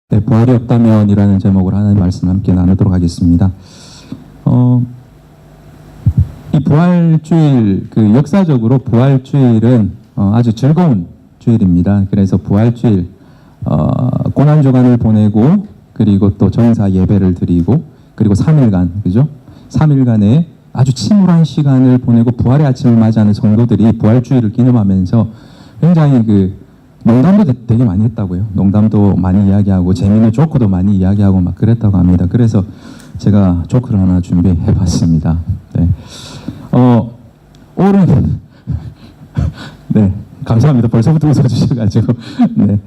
네, 부활이 없다면이라는 제목으로 하나님 말씀 함께 나누도록 하겠습니다. 이 부활주일, 역사적으로 부활주일은 아주 즐거운 주일입니다. 그래서 부활주일, 고난주간을 보내고, 그리고 또 정사 예배를 드리고, 그리고 3일간, 그죠? 3일간의 아주 침울한 시간을 보내고 부활의 아침을 맞이하는 성도들이 부활주일을 기념하면서 굉장히 농담도 되게 많이 했다고요. 농담도 많이 이야기하고 재미있는 조크도 많이 이야기하고 막 그랬다고 합니다. 그래서 제가 조크를 하나 준비해봤습니다. 네. 오랜 네, 감사합니다. 벌써부터 웃어주셔가지고 네.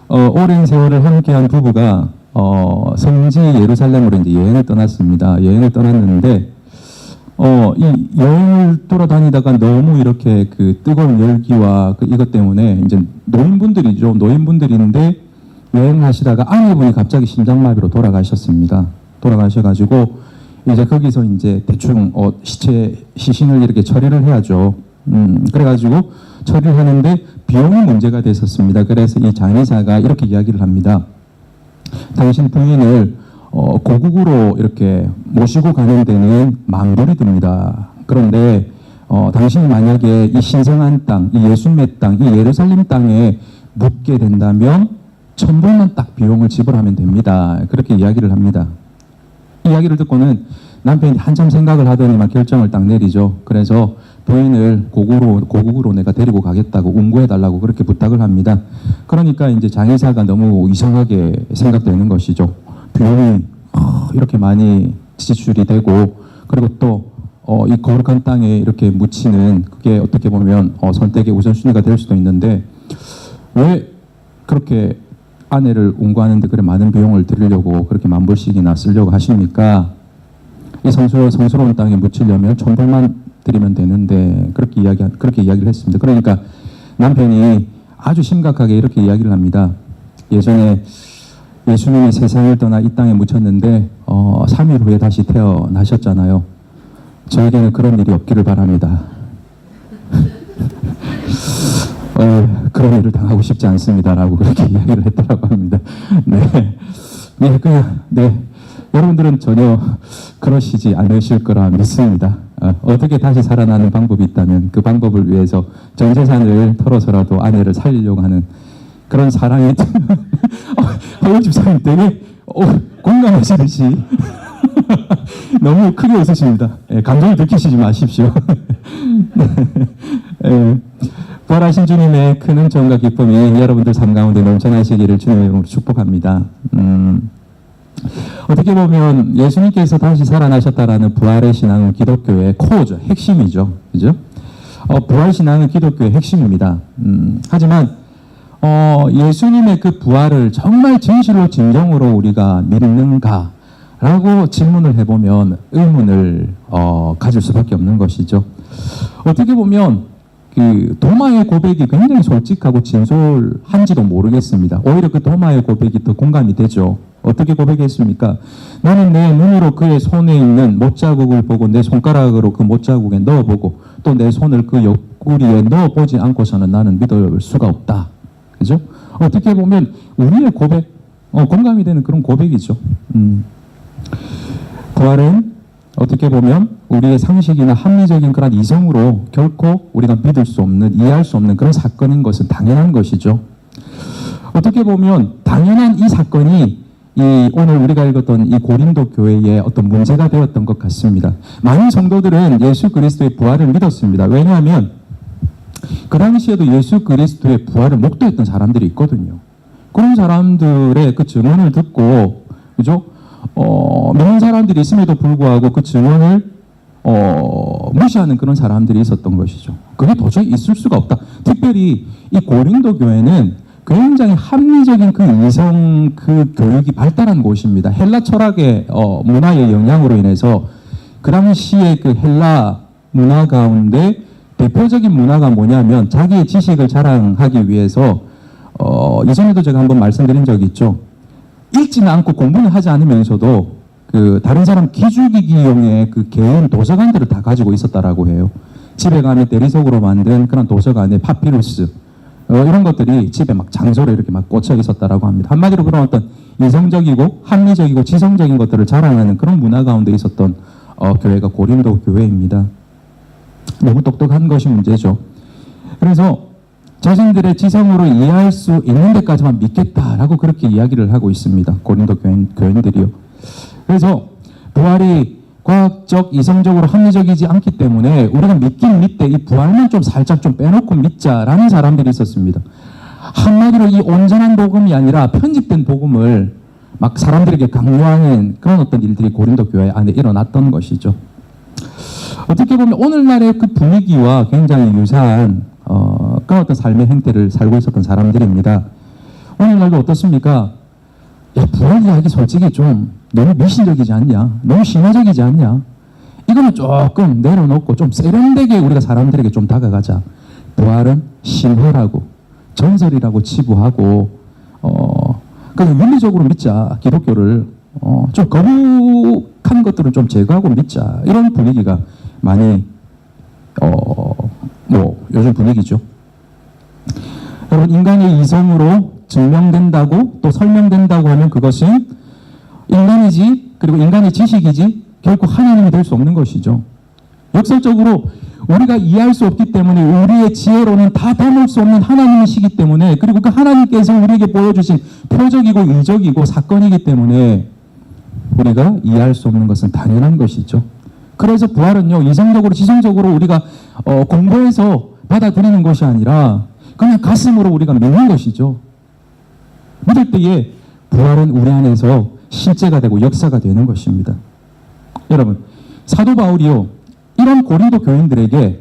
오랜 세월을 함께한 부부가 성지 예루살렘으로 이제 여행을 떠났습니다. 여행을 떠났는데 이 여행을 돌아다니다가 너무 이렇게 뜨거운 열기와 이것 때문에 이제 노인분들이죠. 노인분들인데 여행하시다가 아내분이 갑자기 심장마비로 돌아가셨습니다. 돌아가셔가지고 이제 거기서 이제 대충 시신을 이렇게 처리를 해야죠. 그래가지고 처리를 하는데 비용이 문제가 됐었습니다. 그래서 이 장의사가 이렇게 이야기를 합니다. 당신 부인을 고국으로 이렇게 모시고 가는 데는 $10,000이 듭니다. 그런데 당신이 만약에 이 신성한 땅, 이 예수님의 땅, 이 예루살렘 땅에 묻게 된다면 $1,000만 딱 비용을 지불하면 됩니다. 그렇게 이야기를 합니다. 이 이야기를 듣고는 남편이 한참 생각을 하더니만 결정을 딱 내리죠. 그래서 부인을 고국으로 내가 데리고 가겠다고 운구해달라고 그렇게 부탁을 합니다. 그러니까 이제 장의사가 너무 이상하게 생각되는 것이죠. 비용이 이렇게 많이 지출이 되고, 그리고 또 이 거룩한 땅에 이렇게 묻히는 그게 어떻게 보면 선택의 우선순위가 될 수도 있는데 왜 그렇게 아내를 운구하는데 그래 많은 비용을 들이려고 그렇게 $10,000씩이나 쓰려고 하십니까? 이 성스러운 땅에 묻히려면 $1,000만 드리면 되는데 그렇게 이야기를 했습니다. 그러니까 남편이 아주 심각하게 이렇게 이야기를 합니다. 예전에 예수님이 세상을 떠나 이 땅에 묻혔는데 3일 후에 다시 태어나셨잖아요. 저에게는 그런 일이 없기를 바랍니다. 그런 일을 당하고 싶지 않습니다라고 그렇게 이야기를 했더라고 합니다. 네, 네, 여러분들은 전혀 그러시지 않으실 거라 믿습니다. 어떻게 다시 살아나는 방법이 있다면 그 방법을 위해서 전 재산을 털어서라도 아내를 살리려고 하는 그런 사랑이 하원 집사님 되게 공감하시듯이 너무 크게 웃으십니다. 감정을 들키시지 마십시오. 부활하신 주님의 큰 은총과 기쁨이 여러분들 삶 가운데 넘쳐나시기를 주님의 이름으로 축복합니다. 어떻게 보면 예수님께서 다시 살아나셨다라는 부활의 신앙은 기독교의 코어죠. 핵심이죠. 그죠? 부활 신앙은 기독교의 핵심입니다. 하지만 예수님의 그 부활을 정말 진실로 진정으로 우리가 믿는가라고 질문을 해보면 의문을 가질 수밖에 없는 것이죠. 어떻게 보면 도마의 고백이 굉장히 솔직하고 진솔한지도 모르겠습니다. 오히려 그 도마의 고백이 더 공감이 되죠. 어떻게 고백했습니까? 나는 내 눈으로 그의 손에 있는 못자국을 보고 내 손가락으로 그 못자국에 넣어보고 또 내 손을 그 옆구리에 넣어보지 않고서는 나는 믿을 수가 없다. 그죠? 어떻게 보면 우리의 고백, 공감이 되는 그런 고백이죠. 부활은 어떻게 보면 우리의 상식이나 합리적인 그런 이성으로 결코 우리가 믿을 수 없는, 이해할 수 없는 그런 사건인 것은 당연한 것이죠. 어떻게 보면 당연한 이 사건이 오늘 우리가 읽었던 이 고린도 교회의 어떤 문제가 되었던 것 같습니다. 많은 성도들은 예수 그리스도의 부활을 믿었습니다. 왜냐하면 그 당시에도 예수 그리스도의 부활을 목도했던 사람들이 있거든요. 그런 사람들의 그 증언을 듣고, 그죠? 많은 사람들이 있음에도 불구하고 그 증언을 무시하는 그런 사람들이 있었던 것이죠. 그게 도저히 있을 수가 없다. 특별히 이 고린도 교회는 굉장히 합리적인 그 이성 그 교육이 발달한 곳입니다. 헬라 철학의 문화의 영향으로 인해서 그 당시에 그 헬라 문화 가운데 대표적인 문화가 뭐냐면 자기의 지식을 자랑하기 위해서 이전에도 제가 한번 말씀드린 적이 있죠. 읽지는 않고 공부는 하지 않으면서도 다른 사람 기죽이기용의 그 개인 도서관들을 다 가지고 있었다라고 해요. 집에 가면 대리석으로 만든 그런 도서관에 파피루스 이런 것들이 집에 막 장소로 이렇게 막 꽂혀 있었다라고 합니다. 한마디로 그런 어떤 이성적이고 합리적이고 지성적인 것들을 자랑하는 그런 문화 가운데 있었던 교회가 고린도 교회입니다. 너무 똑똑한 것이 문제죠. 그래서 자신들의 지성으로 이해할 수 있는 데까지만 믿겠다라고 그렇게 이야기를 하고 있습니다. 고린도 교인들이요. 그래서 부활이 과학적, 이성적으로 합리적이지 않기 때문에 우리가 믿긴 믿되 이 부활만 좀 살짝 좀 빼놓고 믿자라는 사람들이 있었습니다. 한마디로 이 온전한 복음이 아니라 편집된 복음을 막 사람들에게 강요하는 그런 어떤 일들이 고린도 교회 안에 일어났던 것이죠. 어떻게 보면 오늘날의 그 분위기와 굉장히 유사한 그런 어떤 삶의 행태를 살고 있었던 사람들입니다. 오늘날도 어떻습니까? 야, 부활 이야기 솔직히 좀 너무 미신적이지 않냐? 너무 신화적이지 않냐? 이거는 조금 내려놓고 좀 세련되게 우리가 사람들에게 좀 다가가자. 부활은 신화라고 전설이라고 치부하고 그냥 윤리적으로 믿자. 기독교를 좀 거북한 것들은 좀 제거하고 믿자. 이런 분위기가 많이 요즘 분위기죠. 여러분, 인간의 이성으로 증명된다고 또 설명된다고 하면 그것은 인간이지, 그리고 인간의 지식이지 결코 하나님이 될 수 없는 것이죠. 역설적으로 우리가 이해할 수 없기 때문에 우리의 지혜로는 다 담을 수 없는 하나님이시기 때문에, 그리고 그 하나님께서 우리에게 보여주신 표적이고 이적이고 사건이기 때문에 우리가 이해할 수 없는 것은 당연한 것이죠. 그래서 부활은요, 이성적으로 지성적으로 우리가 공부해서 받아들이는 것이 아니라 그냥 가슴으로 우리가 믿는 것이죠. 믿을 때에 부활은 우리 안에서 실제가 되고 역사가 되는 것입니다. 여러분, 사도 바울이요, 이런 고린도 교인들에게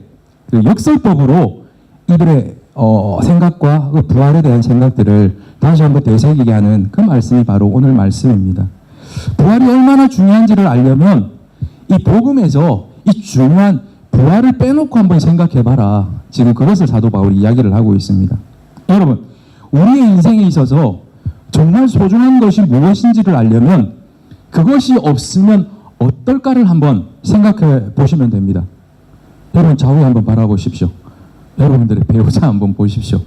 그 역설법으로 이들의 생각과 그 부활에 대한 생각들을 다시 한번 되새기게 하는 그 말씀이 바로 오늘 말씀입니다. 부활이 얼마나 중요한지를 알려면 이 복음에서 이 중요한 부활을 빼놓고 한번 생각해봐라. 지금 그것을 사도 바울이 이야기를 하고 있습니다. 여러분, 우리의 인생에 있어서 정말 소중한 것이 무엇인지를 알려면 그것이 없으면 어떨까를 한번 생각해 보시면 됩니다. 여러분, 좌우에 한번 바라보십시오. 여러분들의 배우자 한번 보십시오.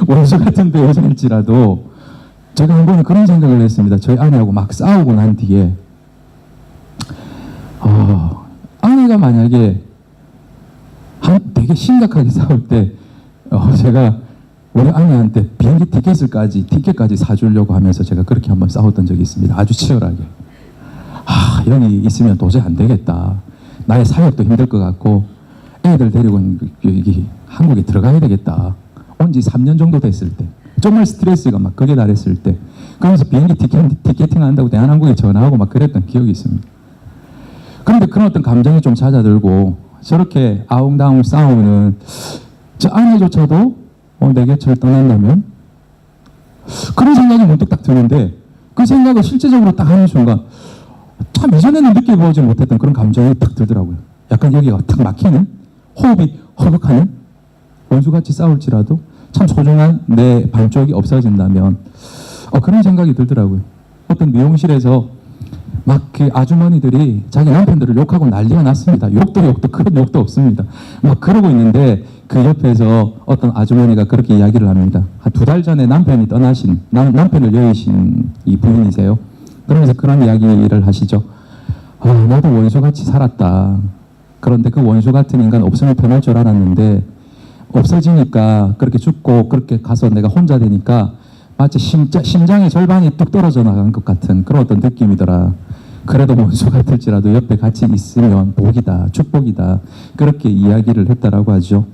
원수 같은 배우자일지라도 제가 한 번은 그런 생각을 했습니다. 저희 아내하고 막 싸우고 난 뒤에 아내가 만약에 되게 심각하게 싸울 때 제가 우리 아내한테 비행기 티켓까지 사주려고 하면서 제가 그렇게 한번 싸웠던 적이 있습니다. 아주 치열하게. 여기 있으면 도저히 안 되겠다. 나의 사역도 힘들 것 같고 애들 데리고 여기 한국에 들어가야 되겠다. 온 지 3년 정도 됐을 때 정말 스트레스가 막 극에 달했을 때 그러면서 비행기 티켓팅 한다고 대한항공에 전화하고 막 그랬던 기억이 있습니다. 그런데 그런 어떤 감정이 좀 잦아들고 저렇게 아웅다웅 싸우는 저 아내조차도 내 곁을 떠난다면 그런 생각이 문득 딱 드는데 그 생각을 실제적으로 딱 하는 순간 참 이전에는 느껴보지 못했던 그런 감정이 딱 들더라고요. 약간 여기가 탁 막히는, 호흡이 허걱하는, 원수같이 싸울지라도 참 소중한 내 반쪽이 없어진다면 그런 생각이 들더라고요. 어떤 미용실에서 막 그 아주머니들이 자기 남편들을 욕하고 난리가 났습니다. 욕도 그런 욕도 없습니다. 막 그러고 있는데 그 옆에서 어떤 아주머니가 그렇게 이야기를 합니다. 한 2달 전에 남편이 떠나신, 남편을 여의신 이 부인이세요. 그러면서 그런 이야기를 하시죠. 나도 원수같이 살았다. 그런데 그 원수 같은 인간 없으면 편할 줄 알았는데 없어지니까 그렇게 죽고 그렇게 가서 내가 혼자 되니까 마치 심장의 절반이 뚝 떨어져 나간 것 같은 그런 어떤 느낌이더라. 그래도 원수 같을지라도 옆에 같이 있으면 복이다, 축복이다. 그렇게 이야기를 했다라고 하죠.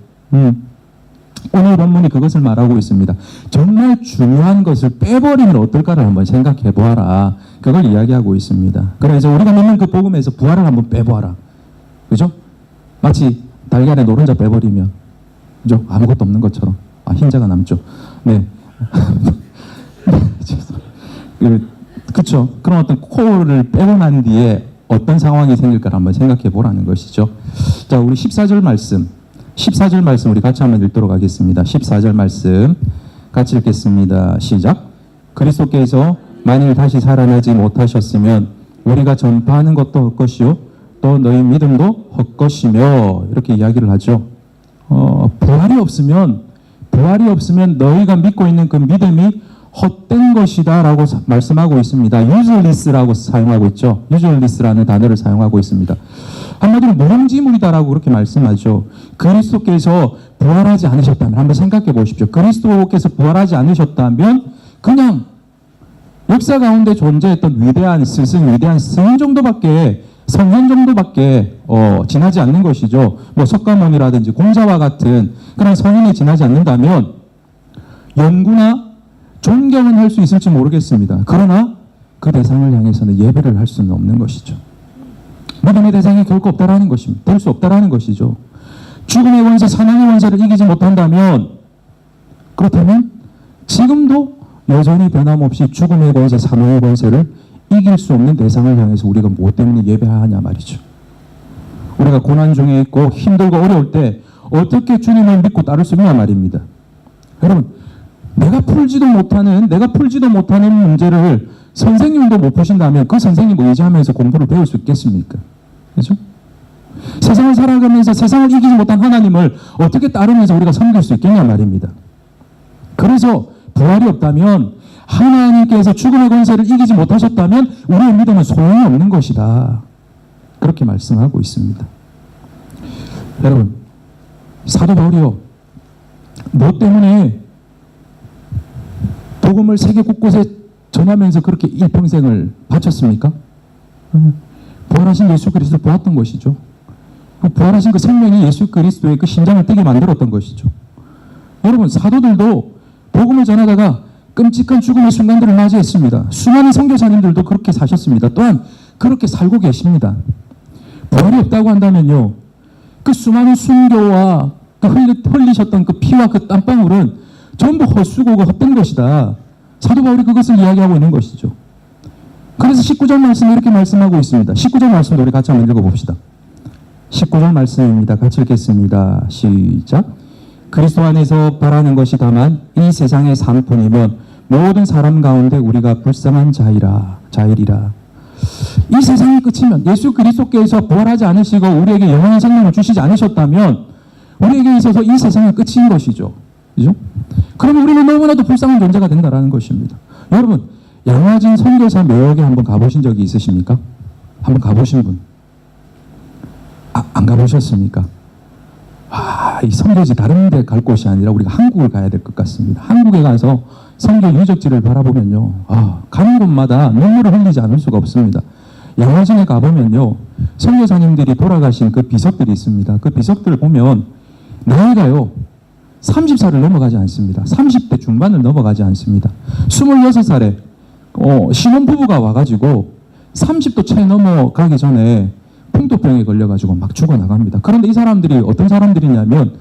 오늘 본문이 그것을 말하고 있습니다. 정말 중요한 것을 빼버리면 어떨까를 한번 생각해 보아라. 그걸 이야기하고 있습니다. 그래서 우리가 믿는 그 복음에서 부활을 한번 빼보아라. 그죠? 마치 달걀에 노른자 빼버리면 그죠? 아무것도 없는 것처럼 흰자가 남죠. 네. 그렇죠. 그런 어떤 코를 빼고 난 뒤에 어떤 상황이 생길까를 한번 생각해 보라는 것이죠. 자, 우리 14절 말씀 우리 같이 한번 읽도록 하겠습니다. 14절 말씀 같이 읽겠습니다. 시작. 그리스도께서 만일 다시 살아나지 못하셨으면 우리가 전파하는 것도 헛것이요 또 너희 믿음도 헛것이며 이렇게 이야기를 하죠. 부활이 없으면 너희가 믿고 있는 그 믿음이 헛된 것이다라고 말씀하고 있습니다. useless라고 사용하고 있죠. useless라는 단어를 사용하고 있습니다. 한마디로 무용지물이다라고 그렇게 말씀하죠. 그리스도께서 부활하지 않으셨다면 한번 생각해 보십시오. 그리스도께서 부활하지 않으셨다면 그냥 역사 가운데 존재했던 위대한 스승, 위대한 스승 정도밖에, 성현 정도밖에 지나지 않는 것이죠. 뭐 석가모니라든지 공자와 같은 그런 성인이 지나지 않는다면 연구나 존경은 할 수 있을지 모르겠습니다. 그러나 그 대상을 향해서는 예배를 할 수는 없는 것이죠. 믿음의 대상이 결코 없다라는 것입니다. 될 수 없다라는 것이죠. 죽음의 권세, 사망의 권세를 이기지 못한다면, 그렇다면 지금도 여전히 변함없이 죽음의 권세, 사망의 권세를 이길 수 없는 대상을 향해서 우리가 무엇 때문에 예배하냐 말이죠. 우리가 고난 중에 있고 힘들고 어려울 때 어떻게 주님을 믿고 따를 수 있냐 말입니다. 여러분, 내가 풀지도 못하는 문제를 선생님도 못 푸신다면 그 선생님을 의지하면서 공부를 배울 수 있겠습니까? 그렇죠? 세상을 살아가면서 세상을 이기지 못한 하나님을 어떻게 따르면서 우리가 섬길 수 있겠냐 말입니다. 그래서 부활이 없다면, 하나님께서 죽음의 권세를 이기지 못하셨다면 우리의 믿음은 소용이 없는 것이다. 그렇게 말씀하고 있습니다. 여러분, 사도 바울이요, 뭐 때문에 복음을 세계 곳곳에 전하면서 그렇게 일평생을 바쳤습니까? 부활하신 예수 그리스도를 보았던 것이죠. 부활하신 그 생명이 예수 그리스도의 그 심장을 뛰게 만들었던 것이죠. 여러분, 사도들도 복음을 전하다가 끔찍한 죽음의 순간들을 맞이했습니다. 수많은 선교사님들도 그렇게 사셨습니다. 또한 그렇게 살고 계십니다. 부활이 없다고 한다면요, 그 수많은 순교와 그 흘리셨던 그 피와 그 땀방울은 전부 헛수고가 헛된 것이다. 사도 바울이 그것을 이야기하고 있는 것이죠. 그래서 19절 말씀에 이렇게 말씀하고 있습니다. 19절 말씀도 우리 같이 한번 읽어봅시다. 19절 말씀입니다. 같이 읽겠습니다. 시작. 그리스도 안에서 바라는 것이 다만 이 세상의 상품이면 모든 사람 가운데 우리가 불쌍한 자일이라. 이 세상이 끝이면, 예수 그리스도께서 부활하지 않으시고 우리에게 영원한 생명을 주시지 않으셨다면 우리에게 있어서 이 세상은 끝인 것이죠. 그죠? 그러면 우리는 너무나도 불쌍한 존재가 된다라는 것입니다. 여러분, 양화진 선교사 묘역에 한번 가보신 적이 있으십니까? 한번 가보신 분? 안 가보셨습니까? 이 선교지 다른 데 갈 곳이 아니라 우리가 한국을 가야 될 것 같습니다. 한국에 가서 선교 유적지를 바라보면요, 가는 곳마다 눈물을 흘리지 않을 수가 없습니다. 양화진에 가보면요, 선교사님들이 돌아가신 그 비석들이 있습니다. 그 비석들을 보면 나이가요 30살을 넘어가지 않습니다. 30대 중반을 넘어가지 않습니다. 26살에 신혼부부가 와가지고 30도 채 넘어가기 전에 풍토병에 걸려가지고 막 죽어나갑니다. 그런데 이 사람들이 어떤 사람들이냐면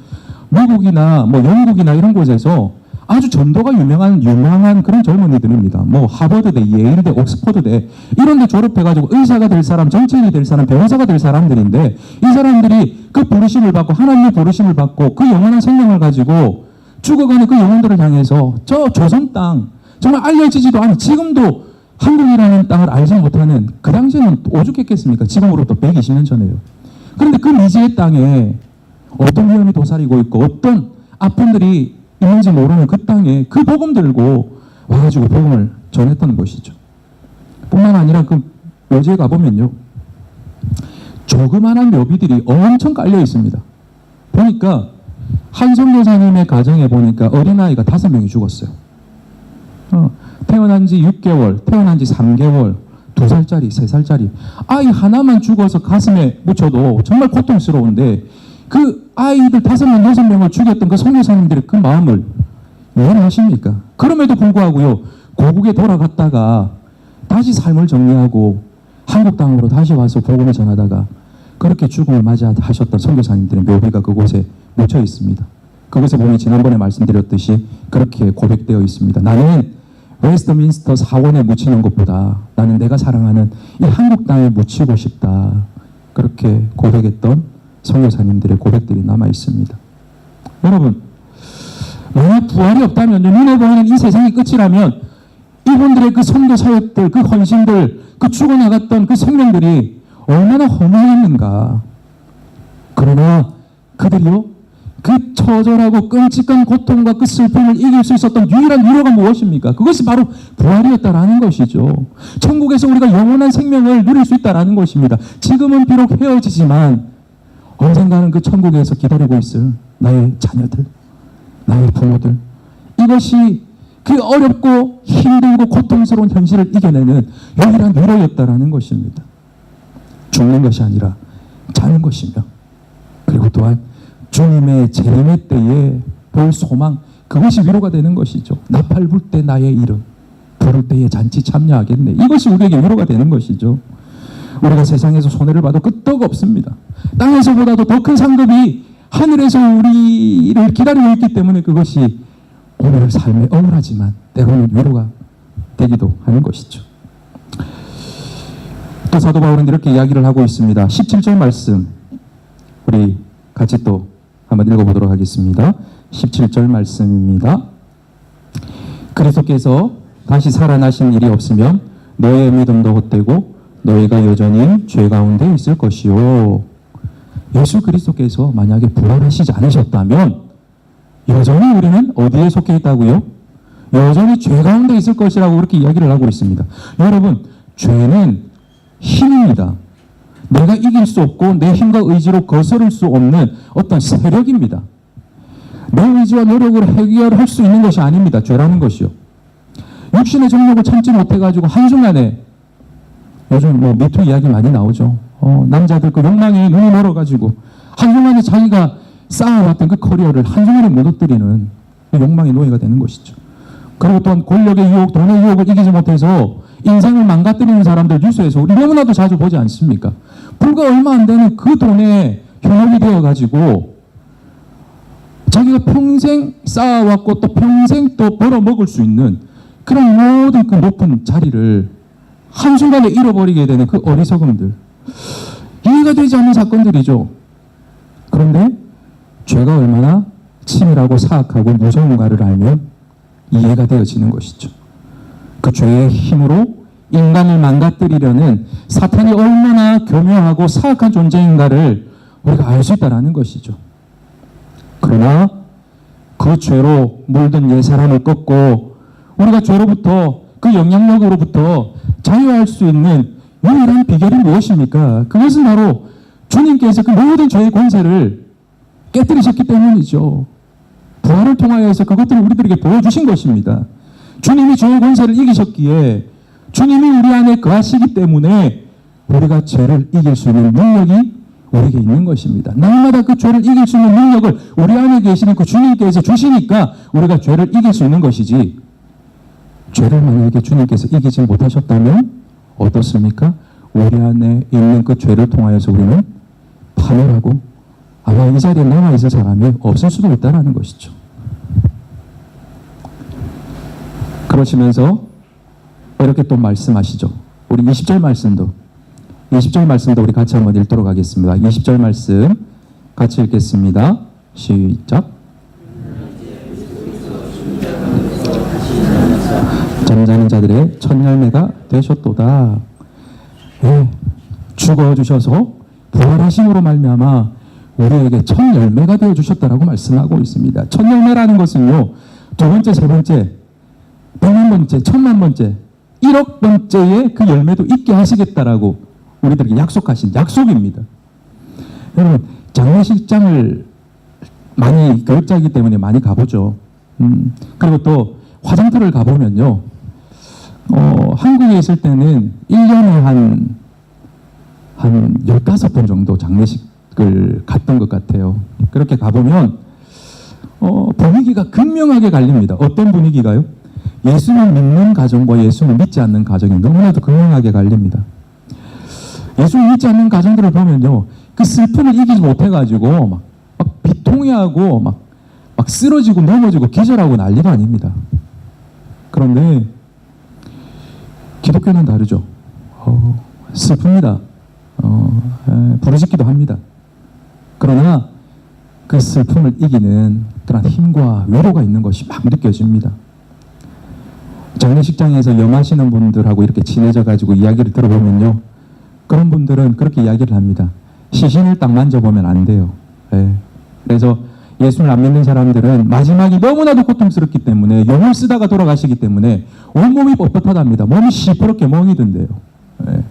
미국이나 뭐 영국이나 이런 곳에서 아주 전도가 유명한 그런 젊은이들입니다. 뭐 하버드대, 예일대, 옥스퍼드대 이런 데 졸업해가지고 의사가 될 사람, 정치인이 될 사람, 변호사가 될 사람들인데, 이 사람들이 그 부르심을 받고 하나님의 부르심을 받고 그 영원한 생명을 가지고 죽어가는 그 영혼들을 향해서 저 조선 땅, 정말 알려지지도 않은, 지금도 한국이라는 땅을 알지 못하는, 그 당시에는 오죽했겠습니까? 지금으로부터 120년 전에요. 그런데 그 미지의 땅에 어떤 위험이 도사리고 있고 어떤 아픔들이 있는지 모르는 그 땅에 그 복음 들고 와가지고 복음을 전했던 것이죠. 뿐만 아니라 그 묘지에 가보면요, 조그만한 묘비들이 엄청 깔려 있습니다. 보니까 한 선교사님의 가정에 보니까 어린아이가 5명이 죽었어요. 태어난 지 6개월, 태어난 지 3개월, 2살짜리, 3살짜리 아이 하나만 죽어서 가슴에 묻혀도 정말 고통스러운데, 그 아이들 5명, 6명을 죽였던 그 선교사님들의 그 마음을 이해하십니까? 그럼에도 불구하고요, 고국에 돌아갔다가 다시 삶을 정리하고 한국 땅으로 다시 와서 복음을 전하다가 그렇게 죽음을 맞이하셨던 선교사님들의 묘비가 그곳에 묻혀 있습니다. 그곳에 보면 지난번에 말씀드렸듯이 그렇게 고백되어 있습니다. 나는 웨스트민스터 사원에 묻히는 것보다 나는 내가 사랑하는 이 한국 땅에 묻히고 싶다. 그렇게 고백했던 선교사님들의 고백들이 남아 있습니다. 여러분, 만약 부활이 없다면, 눈에 보이는 이 세상이 끝이라면 이분들의 그 선교 사역들, 그 헌신들, 그 죽어나갔던 그 생명들이 얼마나 허무했는가. 그러나 그들이요, 그 처절하고 끔찍한 고통과 그 슬픔을 이길 수 있었던 유일한 위로가 무엇입니까? 그것이 바로 부활이었다라는 것이죠. 천국에서 우리가 영원한 생명을 누릴 수 있다라는 것입니다. 지금은 비록 헤어지지만 언젠가는 그 천국에서 기다리고 있을 나의 자녀들, 나의 부모들, 이것이 그 어렵고 힘들고 고통스러운 현실을 이겨내는 유일한 위로였다라는 것입니다. 죽는 것이 아니라 자는 것이며, 그리고 또한 주님의 재림의 때에 볼 소망, 그것이 위로가 되는 것이죠. 나팔 불 때 나의 이름, 부를 때에 잔치 참여하겠네. 이것이 우리에게 위로가 되는 것이죠. 우리가 세상에서 손해를 봐도 끄떡 없습니다. 땅에서보다도 더 큰 상급이 하늘에서 우리를 기다리고 있기 때문에 그것이 오늘 삶에 억울하지만 때로는 위로가 되기도 하는 것이죠. 또 사도 바울은 이렇게 이야기를 하고 있습니다. 17절 말씀 우리 같이 또 한번 읽어보도록 하겠습니다. 17절 말씀입니다. 그리스도께서 다시 살아나신 일이 없으면 너의 믿음도 헛되고 너희가 여전히 죄 가운데 있을 것이요. 예수 그리스도께서 만약에 부활하시지 않으셨다면 여전히 우리는 어디에 속해 있다고요? 여전히 죄 가운데 있을 것이라고 그렇게 이야기를 하고 있습니다. 여러분, 죄는 힘입니다. 내가 이길 수 없고 내 힘과 의지로 거스를 수 없는 어떤 세력입니다. 내 의지와 노력으로 해결할 수 있는 것이 아닙니다. 죄라는 것이요. 육신의 정욕을 참지 못해가지고 한순간에, 요즘 뭐 미투 이야기 많이 나오죠. 남자들 그 욕망에 눈이 멀어가지고 한순간에 자기가 쌓아왔던 그 커리어를 한순간에 무너뜨리는 그 욕망의 노예가 되는 것이죠. 그리고 또한 권력의 유혹, 돈의 유혹을 이기지 못해서 인생을 망가뜨리는 사람들 뉴스에서 우리 너무나도 자주 보지 않습니까? 불과 얼마 안 되는 그 돈에 현혹이 되어가지고 자기가 평생 쌓아왔고 또 평생 또 벌어먹을 수 있는 그런 모든 그 높은 자리를 한순간에 잃어버리게 되는 그 어리석음들, 이해가 되지 않는 사건들이죠. 그런데 죄가 얼마나 치밀하고 사악하고 무서운가를 알면 이해가 되어지는 것이죠. 그 죄의 힘으로 인간을 망가뜨리려는 사탄이 얼마나 교묘하고 사악한 존재인가를 우리가 알 수 있다는 것이죠. 그러나 그 죄로 물든 옛 사람을 꺾고 우리가 죄로부터, 그 영향력으로부터 자유할 수 있는 유일한 비결이 무엇입니까? 그것은 바로 주님께서 그 모든 죄의 권세를 깨뜨리셨기 때문이죠. 부활을 통하여서 그것들을 우리들에게 보여주신 것입니다. 주님이 죄의 권세를 이기셨기에 주님이 우리 안에 거하시기 때문에 우리가 죄를 이길 수 있는 능력이 우리에게 있는 것입니다. 날마다 그 죄를 이길 수 있는 능력을 우리 안에 계시는 그 주님께서 주시니까 우리가 죄를 이길 수 있는 것이지, 죄를 만약에 주님께서 이기지 못하셨다면 어떻습니까? 우리 안에 있는 그 죄를 통하여서 우리는 파멸하고 아마 이 자리에 남아있을 사람이 없을 수도 있다는 것이죠. 그러시면서 이렇게 또 말씀하시죠. 우리 20절 말씀도 우리 같이 한번 읽도록 하겠습니다. 20절 말씀 같이 읽겠습니다. 시작. 잠자는 자들의 첫 열매가 되셨도다. 예, 죽어주셔서 부활하심으로 말미암아 우리에게 첫 열매가 되어주셨다라고 말씀하고 있습니다. 첫 열매라는 것은요, 두 번째, 세 번째, 100만 번째, 1000만 번째, 1억 번째의 그 열매도 있게 하시겠다라고 우리들에게 약속하신 약속입니다. 여러분, 장례식장을 많이 교육자이기 때문에 많이 가보죠. 그리고 또 화장터를 가보면요, 한국에 있을 때는 1년에 한 15번 정도 장례식을 갔던 것 같아요. 그렇게 가보면 분위기가 극명하게 갈립니다. 어떤 분위기가요? 예수를 믿는 가정과 예수를 믿지 않는 가정이 너무나도 극명하게 갈립니다. 예수를 믿지 않는 가정들을 보면요, 그 슬픔을 이기지 못해가지고 막 비통해하고 막 쓰러지고 넘어지고 기절하고 난리가 아닙니다. 그런데 기독교는 다르죠. 슬픕니다. 부르짖기도 합니다. 그러나 그 슬픔을 이기는 그런 힘과 위로가 있는 것이 막 느껴집니다. 장례식장에서 염하시는 분들하고 이렇게 친해져 가지고 이야기를 들어보면요, 그런 분들은 그렇게 이야기를 합니다. 시신을 딱 만져보면 안 돼요. 예. 그래서 예수를 안 믿는 사람들은 마지막이 너무나도 고통스럽기 때문에 용을 쓰다가 돌아가시기 때문에 온몸이 뻣뻣하답니다. 몸이 시퍼렇게 멍이 든대요. 예.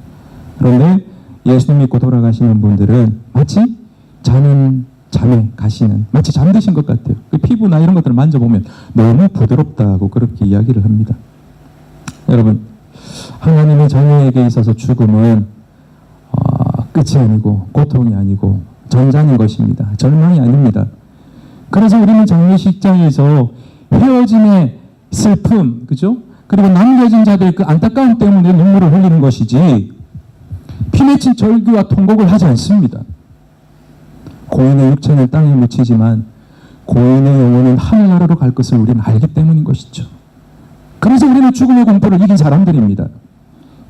그런데 예수님 믿고 돌아가시는 분들은 마치 자는 잠에 가시는, 마치 잠드신 것 같아요. 그 피부나 이런 것들을 만져보면 너무 부드럽다고 그렇게 이야기를 합니다. 여러분, 하나님의 자녀에게 있어서 죽음은 끝이 아니고 고통이 아니고 전장인 것입니다. 절망이 아닙니다. 그래서 우리는 장례식장에서 헤어짐의 슬픔, 그죠? 그리고 남겨진 자들의 그 안타까움 때문에 눈물을 흘리는 것이지 피 맺힌 절규와 통곡을 하지 않습니다. 고인의 육체는 땅에 묻히지만 고인의 영혼은 하늘나라로 갈 것을 우리는 알기 때문인 것이죠. 그래서 우리는 죽음의 공포를 이긴 사람들입니다.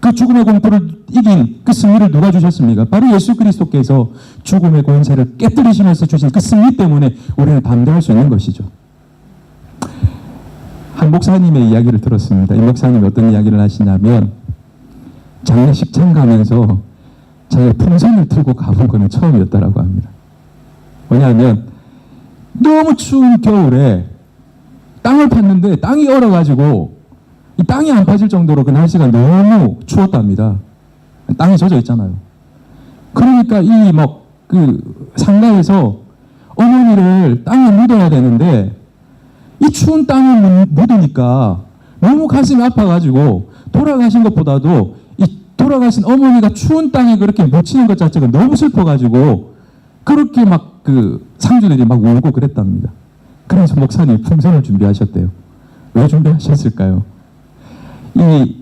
그 죽음의 공포를 이긴 그 승리를 누가 주셨습니까? 바로 예수 그리스도께서 죽음의 권세를 깨뜨리시면서 주신 그 승리 때문에 우리는 담대할 수 있는 것이죠. 한 목사님의 이야기를 들었습니다. 이 목사님이 어떤 이야기를 하시냐면 장례식장 가면서 자기가 풍선을 들고 가본 거는 처음이었다라고 합니다. 왜냐하면 너무 추운 겨울에 땅을 팠는데 땅이 얼어가지고 이 땅이 안 파질 정도로 그 날씨가 너무 추웠답니다. 땅이 젖어 있잖아요. 그러니까 이 그 상가에서 어머니를 땅에 묻어야 되는데 이 추운 땅에 묻으니까 너무 가슴이 아파가지고 돌아가신 것보다도 이 돌아가신 어머니가 추운 땅에 그렇게 묻히는 것 자체가 너무 슬퍼가지고 그렇게 그 상주들이 막 울고 그랬답니다. 그래서 목사님이 풍선을 준비하셨대요. 왜 준비하셨을까요? 이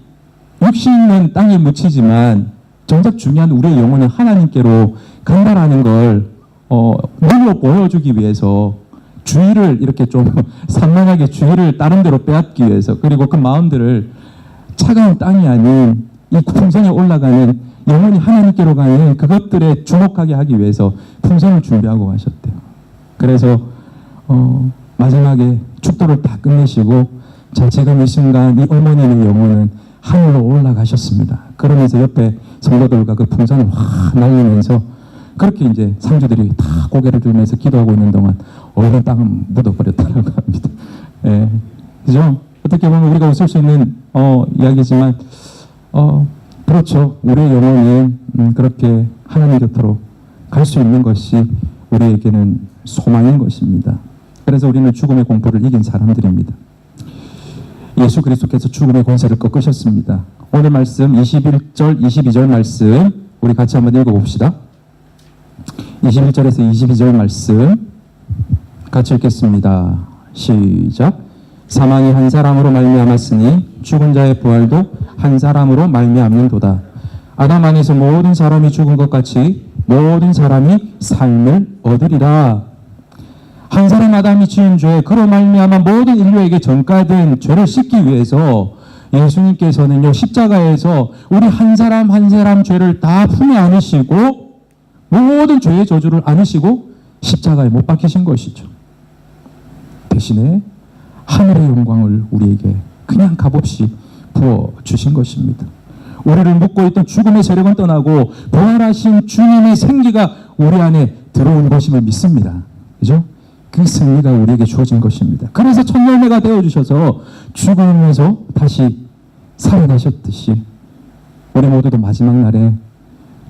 육신은 땅에 묻히지만 정작 중요한 우리의 영혼은 하나님께로 간다라는 걸 눈으로 보여주기 위해서 주의를 이렇게 좀 산만하게 주의를 다른 데로 빼앗기 위해서, 그리고 그 마음들을 차가운 땅이 아닌 이 풍선에 올라가는 영혼이 하나님께로 가는 그것들에 주목하게 하기 위해서 풍선을 준비하고 가셨대요. 그래서 마지막에 축도를 다 끝내시고 자, 지금 이 순간 이 어머니의 영혼은 하늘로 올라가셨습니다. 그러면서 옆에 성도들과 그 풍선을 확 날리면서 그렇게 이제 상주들이 다 고개를 들면서 기도하고 있는 동안 어느 땅은 묻어버렸다고 합니다. 예. 그죠? 어떻게 보면 우리가 웃을 수 있는 이야기지만 그렇죠. 우리의 영혼이 그렇게 하나님 곁으로 갈 수 있는 것이 우리에게는 소망인 것입니다. 그래서 우리는 죽음의 공포를 이긴 사람들입니다. 예수 그리스도께서 죽음의 권세를 꺾으셨습니다. 오늘 말씀 21절, 22절 말씀 우리 같이 한번 읽어봅시다. 21절에서 22절 말씀 같이 읽겠습니다. 시작. 사망이 한 사람으로 말미암았으니 죽은 자의 부활도 한 사람으로 말미암는도다. 아담 안에서 모든 사람이 죽은 것 같이 모든 사람이 삶을 얻으리라. 한 사람 아담이 지은 죄, 그로 말미암아 모든 인류에게 전가된 죄를 씻기 위해서 예수님께서는요 십자가에서 우리 한 사람 한 사람 죄를 다 품에 안으시고 모든 죄의 저주를 안으시고 십자가에 못 박히신 것이죠. 대신에 하늘의 영광을 우리에게 그냥 값없이 부어주신 것입니다. 우리를 묶고 있던 죽음의 세력은 떠나고 부활하신 주님의 생기가 우리 안에 들어온 것임을 믿습니다. 그죠? 그 승리가 우리에게 주어진 것입니다. 그래서 첫 열매가 되어주셔서 죽음에서 다시 살아나셨듯이 우리 모두도 마지막 날에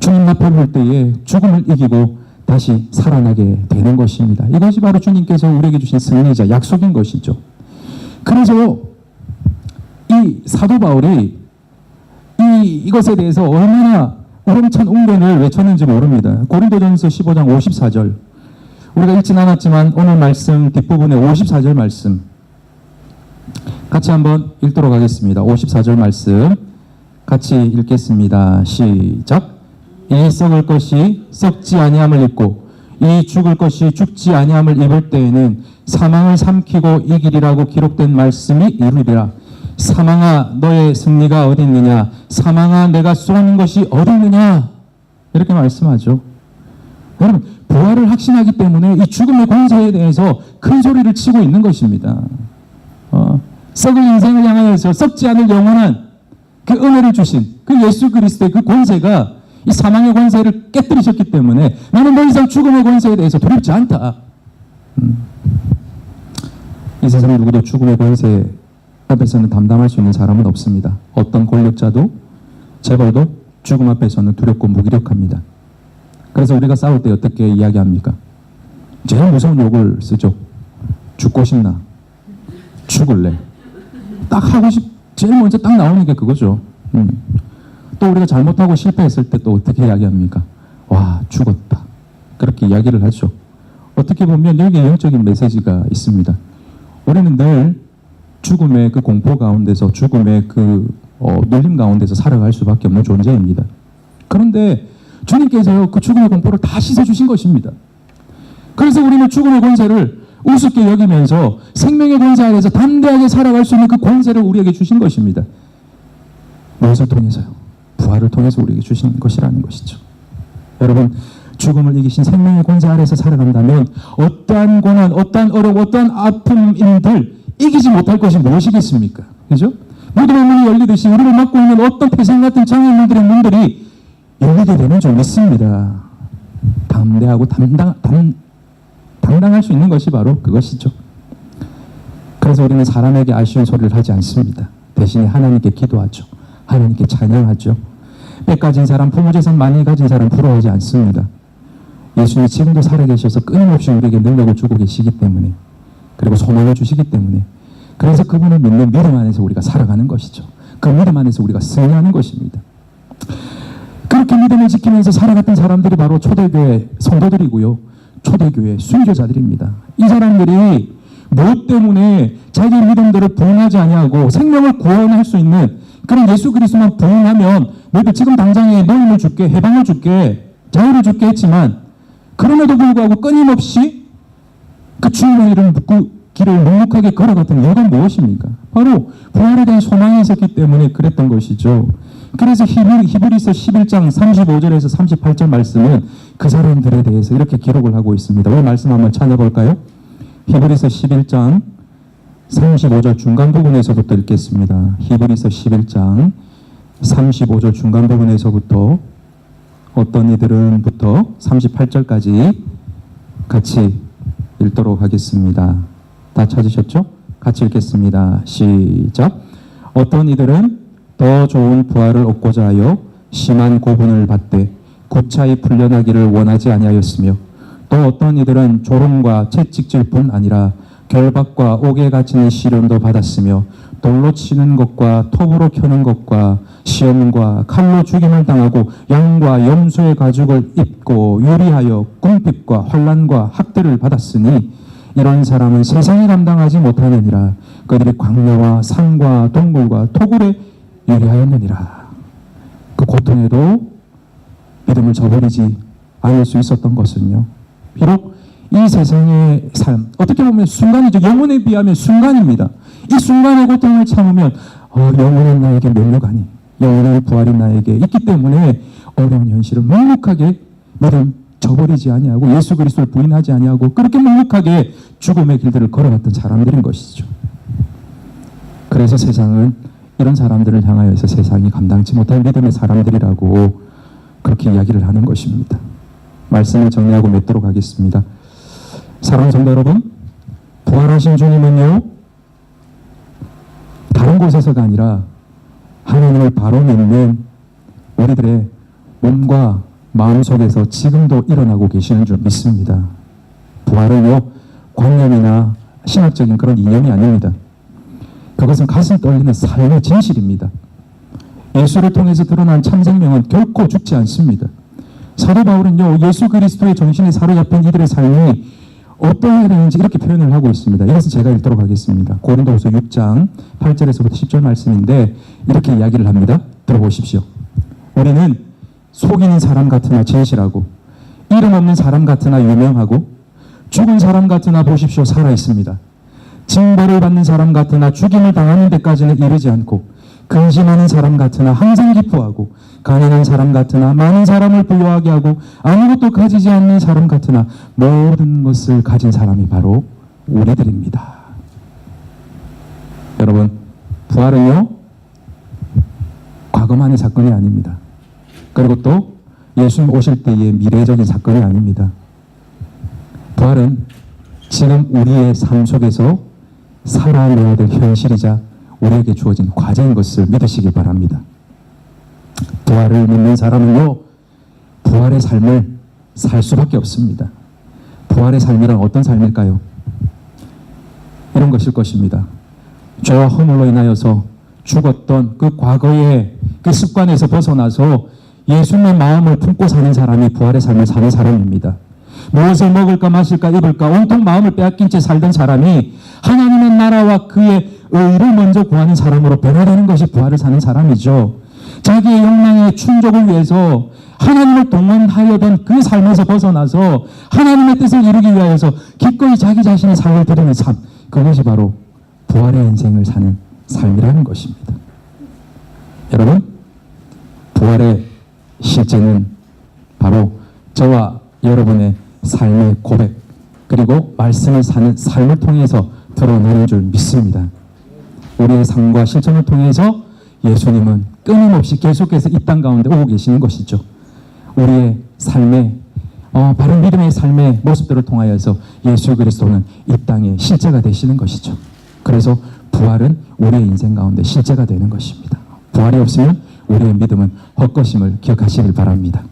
주님 앞에 볼 때에 죽음을 이기고 다시 살아나게 되는 것입니다. 이것이 바로 주님께서 우리에게 주신 승리자 약속인 것이죠. 그래서 이 사도 바울이 이것에 대해서 얼마나 우렁찬 웅변을 외쳤는지 모릅니다. 고린도전서 15장 54절 우리가 읽진 않았지만 오늘 말씀 뒷부분에 54절 말씀 같이 한번 읽도록 하겠습니다. 54절 말씀 같이 읽겠습니다. 시작. 이 썩을 것이 썩지 아니함을 입고 이 죽을 것이 죽지 아니함을 입을 때에는 사망을 삼키고 이기리라고 기록된 말씀이 이루리라. 사망아 너의 승리가 어디 있느냐, 사망아 내가 쏘는 것이 어디 있느냐, 이렇게 말씀하죠. 여러분 부활을 확신하기 때문에 이 죽음의 권세에 대해서 큰 소리를 치고 있는 것입니다. 썩을 인생을 향하여서 썩지 않을 영원한 그 은혜를 주신 그 예수 그리스도의 그 권세가 이 사망의 권세를 깨뜨리셨기 때문에 나는 더 이상 죽음의 권세에 대해서 두렵지 않다. 이 세상 누구도 죽음의 권세 앞에서는 담당할 수 있는 사람은 없습니다. 어떤 권력자도 재벌도 죽음 앞에서는 두렵고 무기력합니다. 그래서 우리가 싸울 때 어떻게 이야기합니까? 제일 무서운 욕을 쓰죠. 죽고 싶나? 죽을래? 딱 하고 제일 먼저 딱 나오는 게 그거죠. 또 우리가 잘못하고 실패했을 때 또 어떻게 이야기합니까? 와, 죽었다. 그렇게 이야기를 하죠. 어떻게 보면 여기에 영적인 메시지가 있습니다. 우리는 늘 죽음의 그 공포 가운데서, 죽음의 그 눌림 가운데서 살아갈 수밖에 없는 존재입니다. 그런데 주님께서요, 그 죽음의 공포를 다 씻어주신 것입니다. 그래서 우리는 죽음의 권세를 우습게 여기면서 생명의 권세 아래서 담대하게 살아갈 수 있는 그 권세를 우리에게 주신 것입니다. 무엇을 통해서요? 부활을 통해서 우리에게 주신 것이라는 것이죠. 여러분, 죽음을 이기신 생명의 권세 아래서 살아간다면 어떠한 고난, 어떠한 어려움, 어떠한 아픔인들 이기지 못할 것이 무엇이겠습니까? 그죠? 무덤의 문이 열리듯이 우리를 막고 있는 어떤 폐쇄 같은 장애물들의 문들이 열리게 되는 줄 믿습니다. 담대하고 당당할 수 있는 것이 바로 그것이죠. 그래서 우리는 사람에게 아쉬운 소리를 하지 않습니다. 대신에 하나님께 기도하죠. 하나님께 찬양하죠. 백 가진 사람, 부모재산 많이 가진 사람 부러워하지 않습니다. 예수님이 지금도 살아계셔서 끊임없이 우리에게 능력을 주고 계시기 때문에, 그리고 소망을 주시기 때문에, 그래서 그분을 믿는 믿음 안에서 우리가 살아가는 것이죠. 그 믿음 안에서 우리가 승리하는 것입니다. 그렇게 믿음을 지키면서 살아갔던 사람들이 바로 초대교회 성도들이고요, 초대교회 순교자들입니다. 이 사람들이 무엇 때문에 자기 믿음들을 부인하지 아니하고 생명을 구원할 수 있는 그런 예수 그리스도만 부인하면 너희들 지금 당장에 노임을 줄게, 해방을 줄게, 자유를 줄게 했지만, 그럼에도 불구하고 끊임없이 그 주님의 이름 묻고 길을 묵묵하게 걸어갔던 이유가 무엇입니까? 바로 부활에 대한 소망이 있었기 때문에 그랬던 것이죠. 그래서 히브리서 11장 35절에서 38절 말씀은 그 사람들에 대해서 이렇게 기록을 하고 있습니다. 우리 말씀 한번 찾아볼까요? 히브리서 11장 35절 중간 부분에서부터 읽겠습니다. 히브리서 11장 35절 중간 부분에서부터 어떤 이들은부터 38절까지 같이 읽도록 하겠습니다. 다 찾으셨죠? 같이 읽겠습니다. 시작. 어떤 이들은 더 좋은 부활을 얻고자 하여 심한 고분을 받되 고차히 풀려나기를 원하지 아니하였으며, 또 어떤 이들은 조롱과 채찍질 뿐 아니라 결박과 옥에 갇히는 시련도 받았으며, 돌로 치는 것과 톱으로 켜는 것과 시험과 칼로 죽임을 당하고 양과 염소의 가죽을 입고 유리하여 궁핍과 환난과 학대를 받았으니, 이런 사람은 세상이 감당하지 못하느니라. 그들이 광야와 산과 동굴과 토굴에 유리하였느니라. 그 고통에도 믿음을 저버리지 않을 수 있었던 것은요, 비록 이 세상의 삶, 어떻게 보면 순간이죠. 영혼에 비하면 순간입니다. 이 순간의 고통을 참으면 영원한 나에게 멸류관이, 영원한 부활이 나에게 있기 때문에 어려운 현실을 묵묵하게 믿음 저버리지 아니하고 예수 그리스도를 부인하지 아니하고 그렇게 묵묵하게 죽음의 길들을 걸어갔던 사람들인 것이죠. 그래서 세상은 이런 사람들을 향하여서 세상이 감당치 못할 믿음의 사람들이라고 그렇게 이야기를 하는 것입니다. 말씀을 정리하고 맺도록 하겠습니다. 사랑하는 성도 여러분, 부활하신 주님은요, 다른 곳에서가 아니라 하나님을 바로 믿는 우리들의 몸과 마음속에서 지금도 일어나고 계시는 줄 믿습니다. 부활은요, 관념이나 신학적인 그런 이념이 아닙니다. 그것은 가슴 떨리는 삶의 진실입니다. 예수를 통해서 드러난 참 생명은 결코 죽지 않습니다. 사도 바울은요, 예수 그리스도의 정신에 사로잡힌 이들의 삶이 어떠해야 되는지 이렇게 표현을 하고 있습니다. 이것은 제가 읽도록 하겠습니다. 고린도후서 6장 8절에서부터 10절 말씀인데 이렇게 이야기를 합니다. 들어보십시오. 우리는 속이는 사람 같으나 진실하고 이름 없는 사람 같으나 유명하고 죽은 사람 같으나 보십시오 살아 있습니다. 징벌을 받는 사람 같으나 죽임을 당하는 데까지는 이르지 않고 근심하는 사람 같으나 항상 기뻐하고 가난한 사람 같으나 많은 사람을 부유하게 하고 아무것도 가지지 않는 사람 같으나 모든 것을 가진 사람이 바로 우리들입니다. 여러분, 부활은요, 과거만의 사건이 아닙니다. 그리고 또 예수님 오실 때의 미래적인 사건이 아닙니다. 부활은 지금 우리의 삶 속에서 살아내야 될 현실이자 우리에게 주어진 과제인 것을 믿으시기 바랍니다. 부활을 믿는 사람은요, 부활의 삶을 살 수밖에 없습니다. 부활의 삶이란 어떤 삶일까요? 이런 것일 것입니다. 죄와 허물로 인하여서 죽었던 그 과거의 그 습관에서 벗어나서 예수님의 마음을 품고 사는 사람이 부활의 삶을 사는 사람입니다. 무엇을 먹을까 마실까 입을까 온통 마음을 빼앗긴 채 살던 사람이 하나님의 나라와 그의 의를 먼저 구하는 사람으로 변화되는 것이 부활을 사는 사람이죠. 자기의 욕망의 충족을 위해서 하나님을 동원하려던 그 삶에서 벗어나서 하나님의 뜻을 이루기 위하여서 기꺼이 자기 자신의 삶을 드리는 삶, 그것이 바로 부활의 인생을 사는 삶이라는 것입니다. 여러분, 부활의 실제는 바로 저와 여러분의 삶의 고백 그리고 말씀을 사는 삶을 통해서 드러나는 줄 믿습니다. 우리의 삶과 실천을 통해서 예수님은 끊임없이 계속해서 이 땅 가운데 오고 계시는 것이죠. 우리의 삶의 바른 믿음의 삶의 모습들을 통하여서 예수 그리스도는 이 땅에 실제가 되시는 것이죠. 그래서 부활은 우리의 인생 가운데 실제가 되는 것입니다. 부활이 없으면 우리의 믿음은 헛것임을 기억하시길 바랍니다.